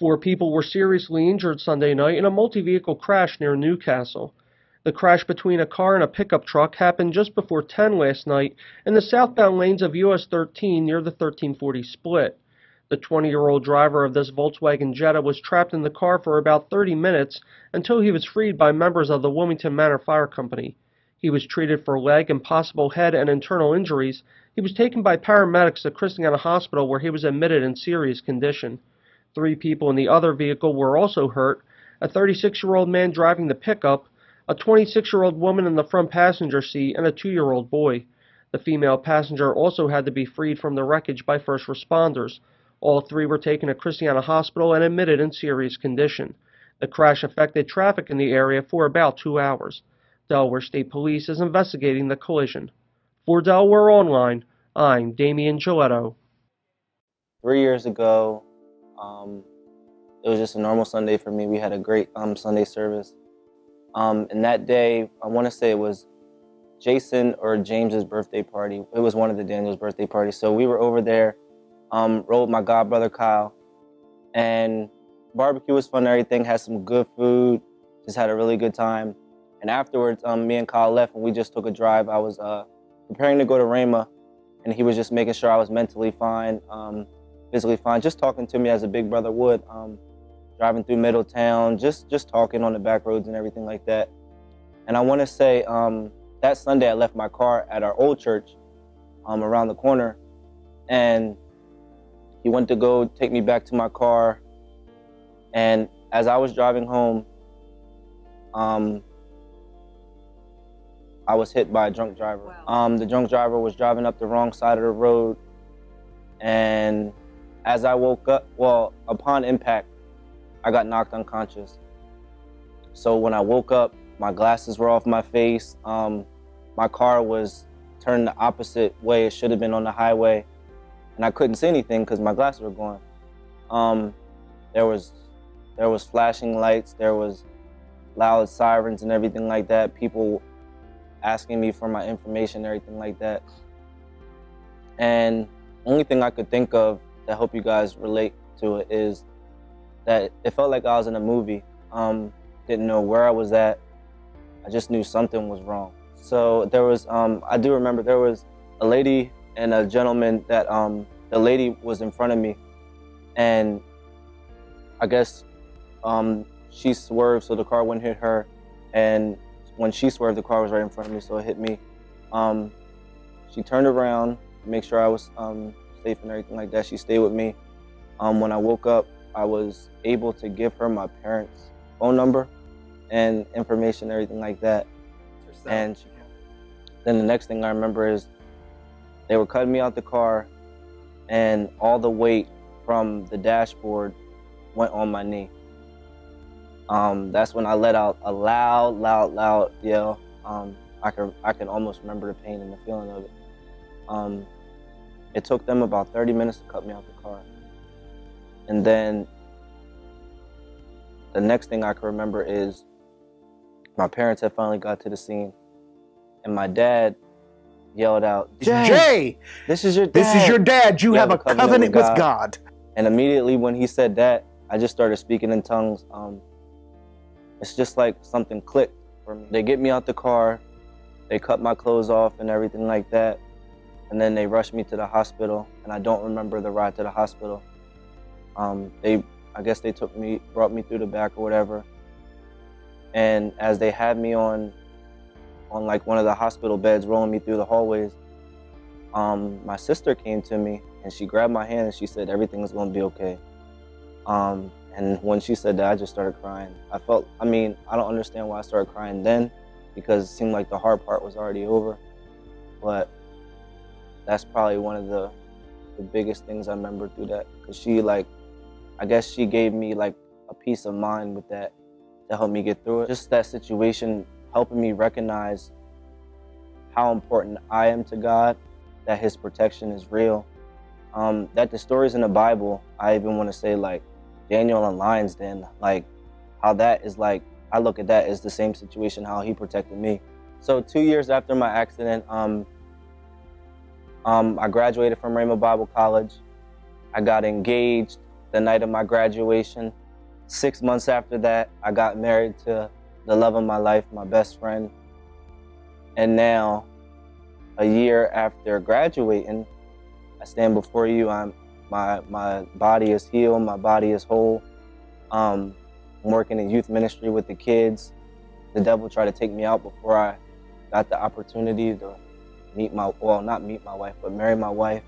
Four people were seriously injured Sunday night in a multi-vehicle crash near Newcastle. The crash between a car and a pickup truck happened just before 10 last night in the southbound lanes of US 13 near the 1340 split. The 20-year-old driver of this Volkswagen Jetta was trapped in the car for about 30 minutes until he was freed by members of the Wilmington Manor Fire Company. He was treated for leg and possible head and internal injuries. He was taken by paramedics to Christiana Hospital where he was admitted in serious condition. Three people in the other vehicle were also hurt: a 36-year-old man driving the pickup, a 26-year-old woman in the front passenger seat, and a 2-year-old boy. The female passenger also had to be freed from the wreckage by first responders. All three were taken to Christiana Hospital and admitted in serious condition. The crash affected traffic in the area for about 2 hours. Delaware State Police is investigating the collision. For Delaware Online, I'm Damian Giletto. 3 years ago, it was just a normal Sunday for me. We had a great Sunday service. And that day, I want to say it was Jason or James's birthday party. It was one of the Daniels' birthday parties. So we were over there, rode with my godbrother Kyle, and barbecue was fun and everything, had some good food, just had a really good time. And afterwards, me and Kyle left and we just took a drive. I was preparing to go to Rhema, and he was just making sure I was mentally fine, physically fine, just talking to me as a big brother would, driving through Middletown, just talking on the back roads and everything like that. And I want to say that Sunday I left my car at our old church around the corner, and he went to go take me back to my car. And as I was driving home, I was hit by a drunk driver. Wow. The drunk driver was driving up the wrong side of the road, and as I woke up, well, upon impact, I got knocked unconscious. So when I woke up, my glasses were off my face. My car was turned the opposite way. It should have been on the highway, and I couldn't see anything because my glasses were gone. There was flashing lights. There was loud sirens and everything like that. People asking me for my information, everything like that. And only thing I could think of to help you guys relate to it is that it felt like I was in a movie. Didn't know where I was at. I just knew something was wrong. So there was, I do remember there was a lady and a gentleman that, the lady was in front of me, and I guess she swerved so the car wouldn't hit her, and when she swerved, the car was right in front of me, so it hit me. She turned around to make sure I was safe and everything like that. She stayed with me. When I woke up, I was able to give her my parents' phone number and information, everything like that. And then the next thing I remember is they were cutting me out the car, and all the weight from the dashboard went on my knee. That's when I let out a loud yell. I can almost remember the pain and the feeling of it. It took them about 30 minutes to cut me out the car. And then the next thing I can remember is my parents had finally got to the scene, and my dad yelled out, Jay, this is your dad. This is your dad. You have a covenant with God. And immediately when he said that, I just started speaking in tongues. It's just like something clicked for me. They get me out the car, they cut my clothes off and everything like that, and then they rushed me to the hospital, and I don't remember the ride to the hospital. I guess they brought me through the back or whatever, and as they had me on like one of the hospital beds, rolling me through the hallways, my sister came to me and she grabbed my hand and she said, everything is going to be okay. And when she said that, I just started crying. I don't understand why I started crying then, because it seemed like the hard part was already over. But that's probably one of the biggest things I remember through that, because I guess she gave me like a peace of mind with that to help me get through it. Just that situation helping me recognize how important I am to God, that His protection is real, that the stories in the Bible, I even want to say like Daniel and Lion's Den, like how that is like, I look at that as the same situation, how He protected me. So 2 years after my accident, I graduated from Rhema Bible College. I got engaged the night of my graduation. 6 months after that, I got married to the love of my life, my best friend. And now, a year after graduating, I stand before you. My body is healed, my body is whole. I'm working in youth ministry with the kids. The devil tried to take me out before I got the opportunity to not meet my wife, but marry my wife.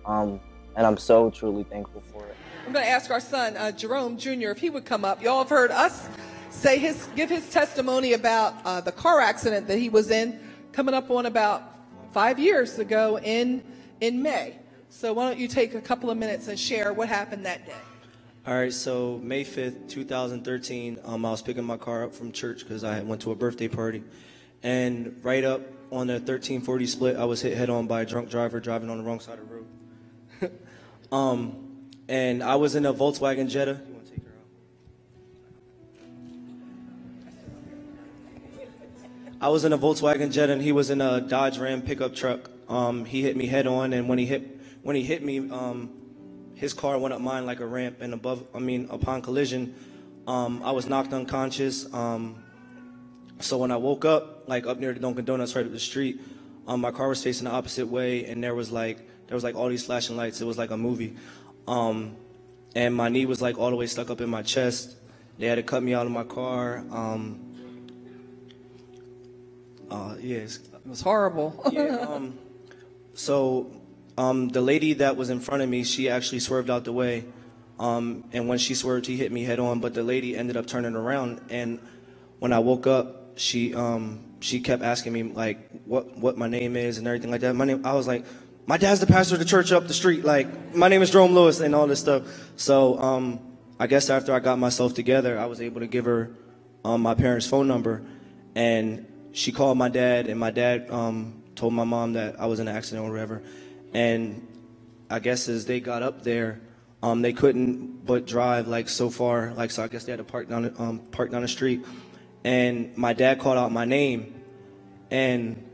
And I'm so truly thankful for it. I'm going to ask our son, Jerome Jr., if he would come up. Y'all have heard us give his testimony about the car accident that he was in coming up on about 5 years ago in May. So why don't you take a couple of minutes and share what happened that day? All right, so May 5th, 2013, I was picking my car up from church because I went to a birthday party. And right up on the 1340 split, I was hit head-on by a drunk driver driving on the wrong side of the road. And I was in a Volkswagen Jetta. You want to take her out? I was in a Volkswagen Jetta, and he was in a Dodge Ram pickup truck. He hit me head-on, and when he hit me, his car went up mine like a ramp, and upon collision, I was knocked unconscious. So when I woke up, like up near the Dunkin' Donuts right up the street, my car was facing the opposite way, and there was like all these flashing lights. It was like a movie. And my knee was like all the way stuck up in my chest. They had to cut me out of my car. Yes. It was horrible. Yeah, the lady that was in front of me, she actually swerved out the way. And when she swerved, he hit me head on, but the lady ended up turning around. And when I woke up, she kept asking me like what my name is and everything like that. I was like, my dad's the pastor of the church up the street. Like, my name is Jerome Lewis and all this stuff. So I guess after I got myself together, I was able to give her my parents' phone number. And she called my dad, and my dad told my mom that I was in an accident or whatever. And I guess as they got up there, they couldn't but drive like so far. Like, so I guess they had to park down the street. And my dad called out my name. And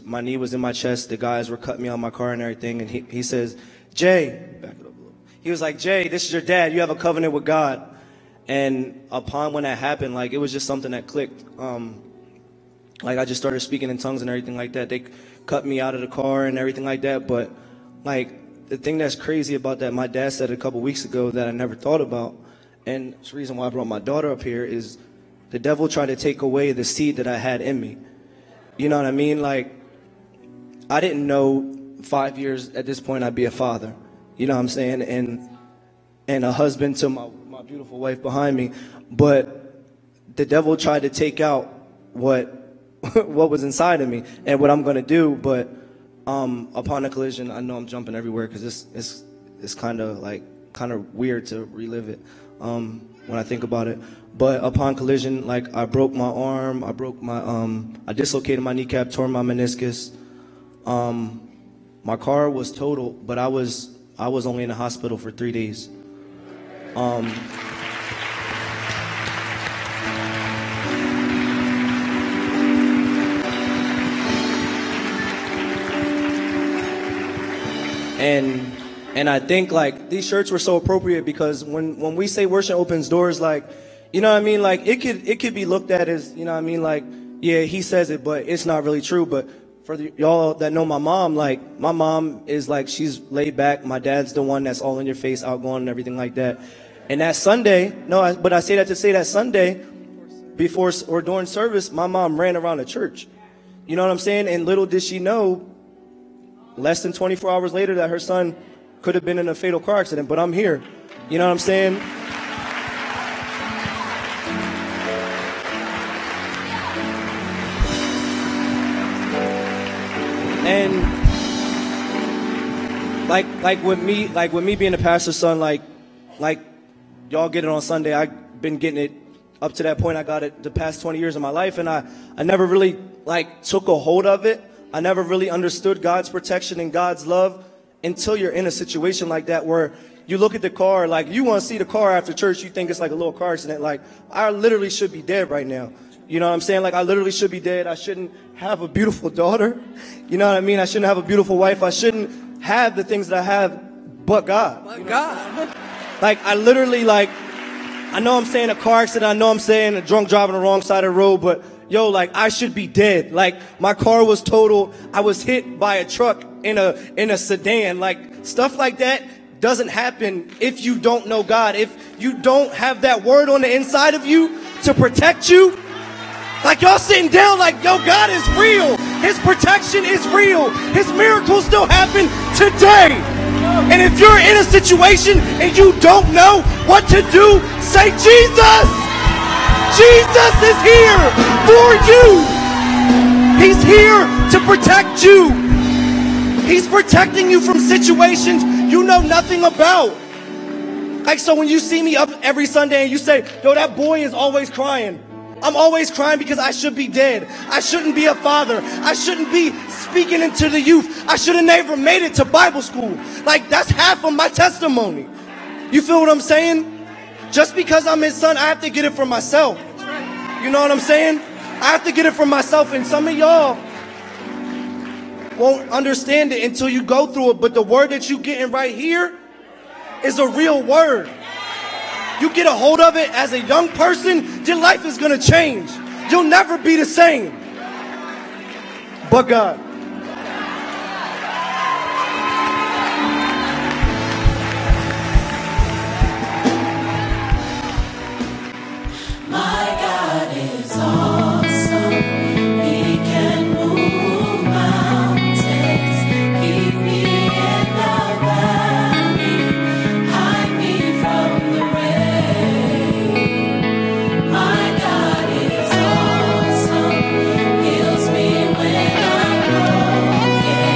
my knee was in my chest. The guys were cutting me out of my car and everything. And he says, Jay, back it up a little. He was like, Jay, this is your dad. You have a covenant with God. And upon when that happened, like, it was just something that clicked. Like, I just started speaking in tongues and everything like that. They cut me out of the car and everything like that. But like, the thing that's crazy about that, my dad said a couple weeks ago that I never thought about. And the reason why I brought my daughter up here is the devil tried to take away the seed that I had in me. You know what I mean? Like, I didn't know 5 years at this point I'd be a father. You know what I'm saying? And a husband to my beautiful wife behind me. But the devil tried to take out what was inside of me and what I'm going to do. But upon a collision, I know I'm jumping everywhere because it's kind of weird to relive it when I think about it. But upon collision, like, I broke my arm, I dislocated my kneecap, tore my meniscus. My car was totaled, but I was only in the hospital for 3 days. And I think, like, these shirts were so appropriate because when we say worship opens doors, like, you know what I mean? Like, it could be looked at as, you know what I mean? Like, yeah, he says it, but it's not really true. But for y'all that know my mom, like, my mom is like, she's laid back. My dad's the one that's all in your face, outgoing and everything like that. And that Sunday, but I say that to say that Sunday, before or during service, my mom ran around the church. You know what I'm saying? And little did she know, less than 24 hours later, that her son could have been in a fatal car accident. But I'm here. You know what I'm saying? And like with me being a pastor's son, like y'all get it on Sunday. I've been getting it up to that point. I got it the past 20 years of my life, and I never really like took a hold of it. I never really understood God's protection and God's love until you're in a situation like that where you look at the car, like, you want to see the car after church, you think it's like a little car accident. Like, I literally should be dead right now. You know what I'm saying? Like, I literally should be dead. I shouldn't have a beautiful daughter. You know what I shouldn't have a beautiful wife. I shouldn't have the things that I have but God. But God. Like, I literally, like, I know I'm saying a car accident. I know I'm saying a drunk driving the wrong side of the road, but yo, like, I should be dead. Like, my car was totaled. I was hit by a truck in a sedan. Like, stuff like that doesn't happen if you don't know God. If you don't have that word on the inside of you to protect you. Like, y'all sitting down like, yo, God is real. His protection is real. His miracles still happen today. And if you're in a situation and you don't know what to do, say, Jesus! Jesus is here for you. He's here to protect you. He's protecting you from situations you know nothing about. Like, so when you see me up every Sunday and you say, yo, that boy is always crying. I'm always crying because I should be dead. I shouldn't be a father. I shouldn't be speaking into the youth. I should have never made it to Bible school. Like, that's half of my testimony. You feel what I'm saying? Just because I'm his son, I have to get it for myself. You know what I'm saying? I have to get it for myself. And some of y'all won't understand it until you go through it. But the word that you getting right here is a real word. You get a hold of it as a young person, your life is going to change. You'll never be the same. But God. My God is awesome. He can move mountains. Keep me in the valley. Hide me from the rain. My God is awesome. Heals me when I'm broken.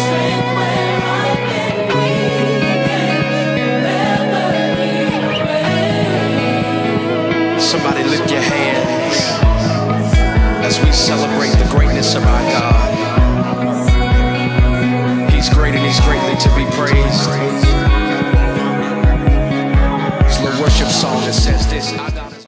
Strength where I've been weak. And forever He will reign. Somebody lift your hands as we celebrate the greatness of our God. He's great and He's greatly to be praised. It's a little worship song that says this.